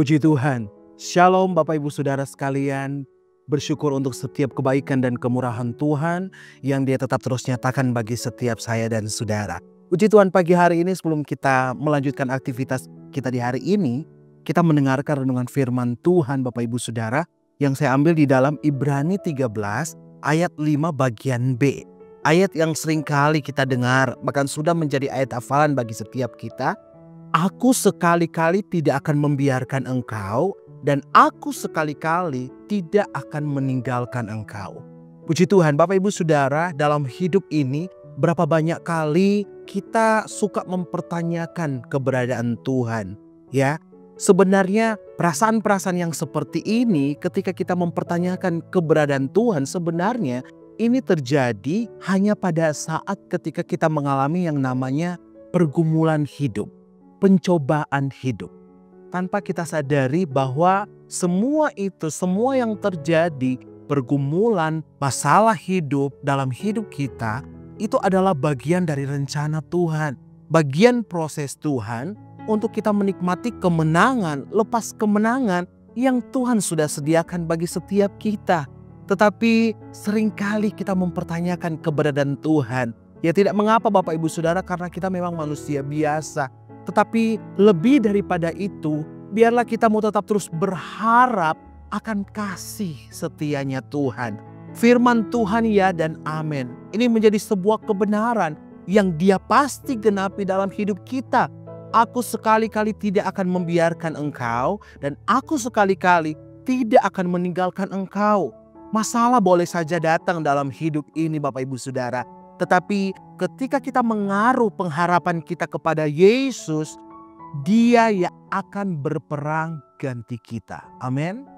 Puji Tuhan. Shalom Bapak Ibu Saudara sekalian. Bersyukur untuk setiap kebaikan dan kemurahan Tuhan yang Dia tetap terus nyatakan bagi setiap saya dan saudara. Puji Tuhan, pagi hari ini sebelum kita melanjutkan aktivitas kita di hari ini, kita mendengarkan renungan firman Tuhan Bapak Ibu Saudara yang saya ambil di dalam Ibrani 13 ayat 5 bagian B. Ayat yang sering kali kita dengar, bahkan sudah menjadi ayat hafalan bagi setiap kita. Aku sekali-kali tidak akan membiarkan engkau, dan aku sekali-kali tidak akan meninggalkan engkau. Puji Tuhan, Bapak Ibu Saudara, dalam hidup ini berapa banyak kali kita suka mempertanyakan keberadaan Tuhan. Ya, sebenarnya perasaan-perasaan yang seperti ini ketika kita mempertanyakan keberadaan Tuhan, sebenarnya ini terjadi hanya pada saat ketika kita mengalami yang namanya pergumulan hidup. Pencobaan hidup. Tanpa kita sadari bahwa semua yang terjadi, pergumulan, masalah hidup dalam hidup kita, itu adalah bagian dari rencana Tuhan. Bagian proses Tuhan untuk kita menikmati kemenangan, lepas kemenangan yang Tuhan sudah sediakan bagi setiap kita. Tetapi seringkali kita mempertanyakan keberadaan Tuhan. Ya tidak mengapa Bapak Ibu Saudara, karena kita memang manusia biasa. Tetapi lebih daripada itu, biarlah kita mau tetap terus berharap akan kasih setianya Tuhan. Firman Tuhan ya dan amin. Ini menjadi sebuah kebenaran yang Dia pasti genapi dalam hidup kita. Aku sekali-kali tidak akan membiarkan engkau, dan aku sekali-kali tidak akan meninggalkan engkau. Masalah boleh saja datang dalam hidup ini Bapak Ibu Saudara. Tetapi ketika kita menaruh pengharapan kita kepada Yesus, Dia yang akan berperang ganti kita. Amin.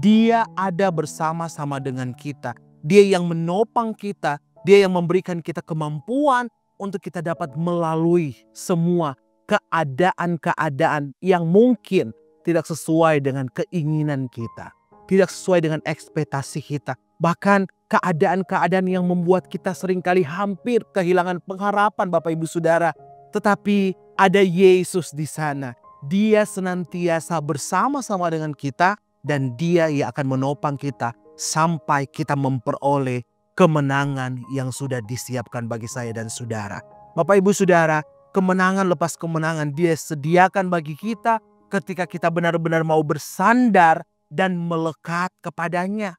Dia ada bersama-sama dengan kita. Dia yang menopang kita. Dia yang memberikan kita kemampuan untuk kita dapat melalui semua keadaan-keadaan yang mungkin tidak sesuai dengan keinginan kita. Tidak sesuai dengan ekspektasi kita. Bahkan keadaan-keadaan yang membuat kita seringkali hampir kehilangan pengharapan Bapak Ibu Saudara. Tetapi ada Yesus di sana. Dia senantiasa bersama-sama dengan kita, dan Dia yang akan menopang kita sampai kita memperoleh kemenangan yang sudah disiapkan bagi saya dan saudara. Bapak Ibu Saudara, kemenangan lepas kemenangan Dia sediakan bagi kita ketika kita benar-benar mau bersandar dan melekat kepadanya.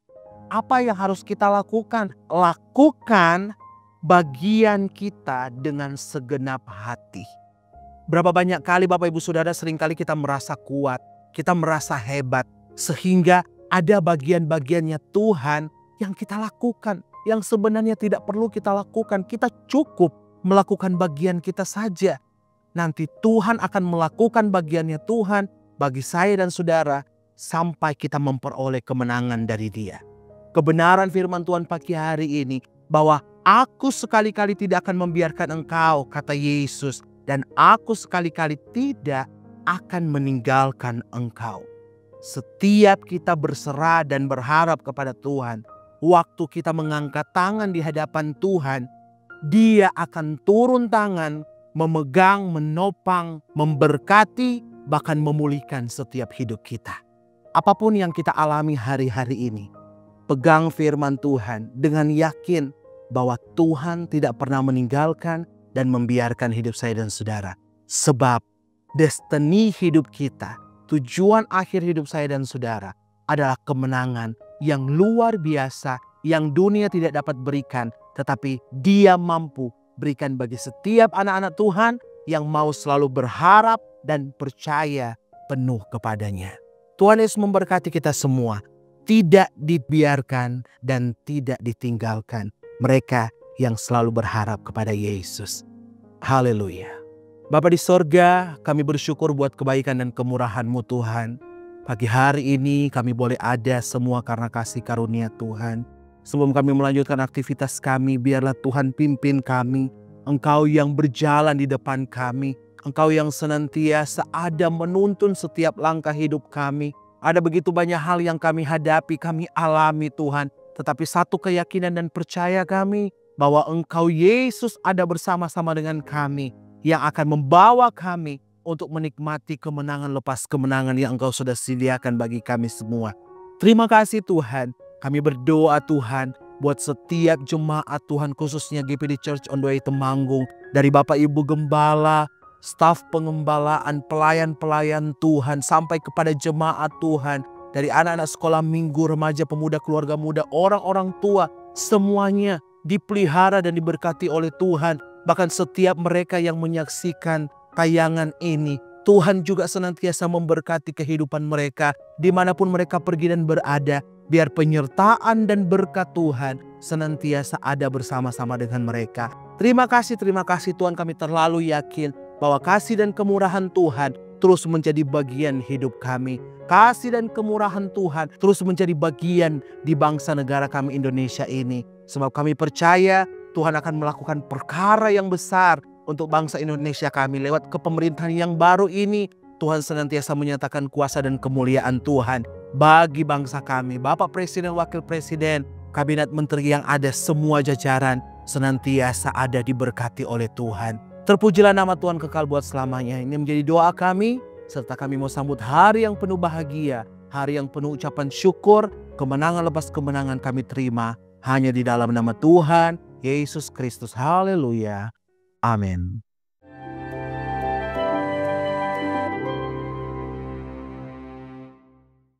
Apa yang harus kita lakukan? Lakukan bagian kita dengan segenap hati. Berapa banyak kali Bapak Ibu Saudara seringkali kita merasa kuat, kita merasa hebat, sehingga ada bagian-bagiannya Tuhan yang kita lakukan, yang sebenarnya tidak perlu kita lakukan. Kita cukup melakukan bagian kita saja. Nanti Tuhan akan melakukan bagiannya Tuhan bagi saya dan saudara sampai kita memperoleh kemenangan dari Dia. Kebenaran firman Tuhan pagi hari ini bahwa aku sekali-kali tidak akan membiarkan engkau, kata Yesus, dan aku sekali-kali tidak akan meninggalkan engkau. Setiap kita berserah dan berharap kepada Tuhan, waktu kita mengangkat tangan di hadapan Tuhan, Dia akan turun tangan, memegang, menopang, memberkati, bahkan memulihkan setiap hidup kita. Apapun yang kita alami hari-hari ini, pegang firman Tuhan dengan yakin bahwa Tuhan tidak pernah meninggalkan dan membiarkan hidup saya dan saudara. Sebab destiny hidup kita, tujuan akhir hidup saya dan saudara adalah kemenangan yang luar biasa yang dunia tidak dapat berikan, tetapi Dia mampu berikan bagi setiap anak-anak Tuhan yang mau selalu berharap dan percaya penuh kepadanya. Tuhan Yesus memberkati kita semua. Tidak dibiarkan dan tidak ditinggalkan mereka yang selalu berharap kepada Yesus. Haleluya. Bapa di sorga, kami bersyukur buat kebaikan dan kemurahan-Mu Tuhan. Pagi hari ini kami boleh ada semua karena kasih karunia Tuhan. Sebelum kami melanjutkan aktivitas kami, biarlah Tuhan pimpin kami. Engkau yang berjalan di depan kami. Engkau yang senantiasa ada menuntun setiap langkah hidup kami. Ada begitu banyak hal yang kami hadapi, kami alami Tuhan. Tetapi satu keyakinan dan percaya kami bahwa Engkau Yesus ada bersama-sama dengan kami. Yang akan membawa kami untuk menikmati kemenangan lepas kemenangan yang Engkau sudah sediakan bagi kami semua. Terima kasih Tuhan. Kami berdoa Tuhan buat setiap jemaat Tuhan, khususnya GPD Church on the Way Temanggung, dari Bapak Ibu Gembala, staf pengembalaan, pelayan-pelayan Tuhan, sampai kepada jemaat Tuhan, dari anak-anak sekolah minggu, remaja, pemuda, keluarga muda, orang-orang tua, semuanya dipelihara dan diberkati oleh Tuhan. Bahkan setiap mereka yang menyaksikan tayangan ini, Tuhan juga senantiasa memberkati kehidupan mereka dimanapun mereka pergi dan berada. Biar penyertaan dan berkat Tuhan senantiasa ada bersama-sama dengan mereka. Terima kasih Tuhan, kami terlalu yakin bahwa kasih dan kemurahan Tuhan terus menjadi bagian hidup kami. Kasih dan kemurahan Tuhan terus menjadi bagian di bangsa negara kami Indonesia ini. Sebab kami percaya Tuhan akan melakukan perkara yang besar untuk bangsa Indonesia kami. Lewat kepemerintahan yang baru ini, Tuhan senantiasa menyatakan kuasa dan kemuliaan Tuhan bagi bangsa kami. Bapak Presiden, Wakil Presiden, Kabinet Menteri yang ada, semua jajaran senantiasa ada diberkati oleh Tuhan. Terpujilah nama Tuhan kekal buat selamanya. Ini menjadi doa kami, serta kami mau sambut hari yang penuh bahagia, hari yang penuh ucapan syukur, kemenangan lepas kemenangan kami terima hanya di dalam nama Tuhan Yesus Kristus. Haleluya. Amin.